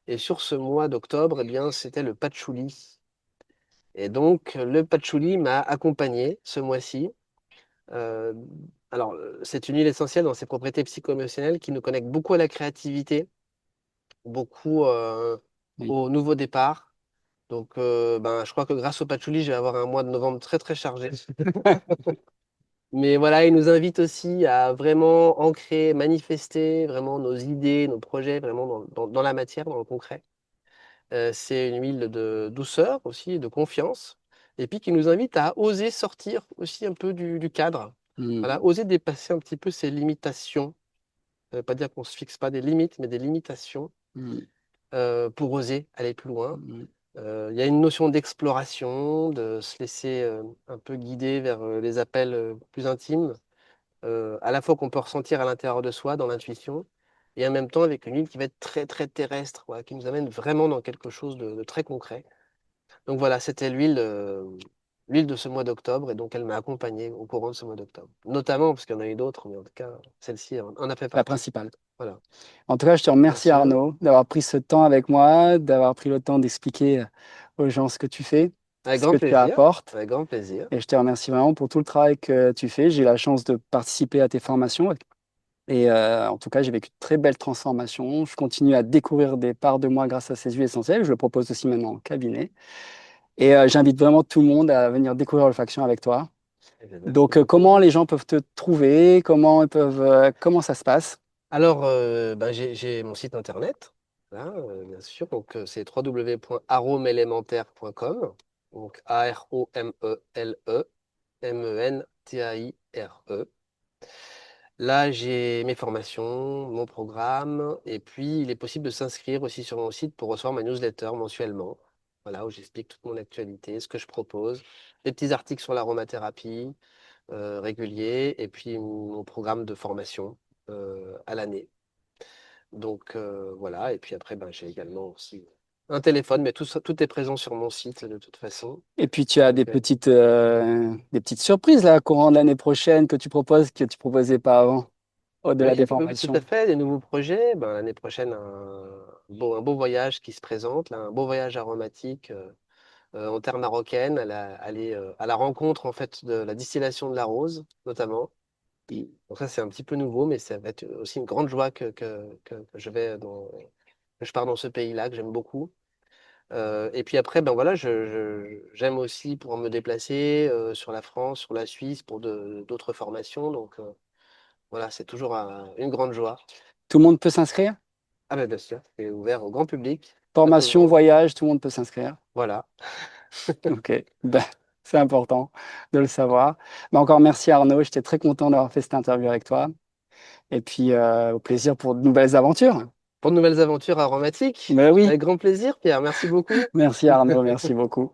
Et sur ce mois d'octobre, eh bien, c'était le patchouli. Et donc, le patchouli m'a accompagné ce mois-ci. Euh, alors, c'est une huile essentielle dans ses propriétés psycho-émotionnelles qui nous connecte beaucoup à la créativité, beaucoup Oui. au nouveau départ. Donc, ben, je crois que grâce au patchouli, je vais avoir un mois de novembre très, très chargé. Mais voilà, il nous invite aussi à vraiment ancrer, manifester vraiment nos idées, nos projets, vraiment dans la matière, dans le concret. C'est une huile de douceur aussi, de confiance, et puis qui nous invite à oser sortir aussi un peu du cadre. Mm, Voilà, oser dépasser un petit peu ses limitations. Ça ne veut pas dire qu'on ne se fixe pas des limites, mais des limitations mm, pour oser aller plus loin. mm. Il y a une notion d'exploration, de se laisser un peu guider vers les appels plus intimes, à la fois qu'on peut ressentir à l'intérieur de soi, dans l'intuition, et en même temps avec une huile qui va être très très terrestre, voilà, qui nous amène vraiment dans quelque chose de très concret. Donc voilà, c'était l'huile de ce mois d'octobre, et donc elle m'a accompagné au courant de ce mois d'octobre. Notamment, parce qu'il y en a eu d'autres, mais en tout cas, celle-ci en a fait La partie. principale. Voilà, En tout cas, je te bien remercie sûr. Arnaud d'avoir pris ce temps avec moi, d'avoir pris le temps d'expliquer aux gens ce que tu fais, Avec ce que grand tu plaisir. apportes. Avec grand plaisir. Et je te remercie vraiment pour tout le travail que tu fais. J'ai eu la chance de participer à tes formations. Et en tout cas, j'ai vécu de très belles transformations. Je continue à découvrir des parts de moi grâce à ces huiles essentielles. Je le propose aussi maintenant en cabinet. Et j'invite vraiment tout le monde à venir découvrir l'olfaction avec toi. Eh bien, merci Donc, beaucoup. comment les gens peuvent te trouver? Comment ça se passe? Alors, ben, j'ai mon site internet, là, bien sûr. Donc, c'est www.aromelementaire.com. Donc, Aromele-Mentaire-E. Là, j'ai mes formations, mon programme, et puis il est possible de s'inscrire aussi sur mon site pour recevoir ma newsletter mensuellement. Voilà, où j'explique toute mon actualité, ce que je propose, des petits articles sur l'aromathérapie réguliers, et puis mon programme de formation à l'année. Donc voilà, et puis après, ben, j'ai également aussi un téléphone, mais tout est présent sur mon site de toute façon. Et puis, tu as Donc, des petites surprises là, courant de l'année prochaine que tu proposes, que tu proposais pas avant, au-delà des oui, tout à formations. fait, des nouveaux projets. Ben, l'année prochaine, un beau voyage qui se présente, là, un beau voyage aromatique en terre marocaine, aller à la rencontre en fait de la distillation de la rose, notamment. Donc ça, c'est un petit peu nouveau, mais ça va être aussi une grande joie que je pars dans ce pays-là que j'aime beaucoup. Et puis après, ben voilà, j'aime aussi pouvoir me déplacer sur la France, sur la Suisse pour d'autres formations. Donc voilà, c'est toujours une grande joie. Tout le monde peut s'inscrire? Ah ben bien sûr, c'est ouvert au grand public, à tout le Formation, monde. voyage, tout le monde peut s'inscrire. Voilà. Ok, ben, c'est important de le savoir. Ben, encore merci Arnaud, j'étais très content d'avoir fait cette interview avec toi. Et puis au plaisir pour de nouvelles aventures. Pour de nouvelles aventures aromatiques, Ben oui, avec grand plaisir, Pierre. Merci beaucoup. merci Arnaud, merci beaucoup.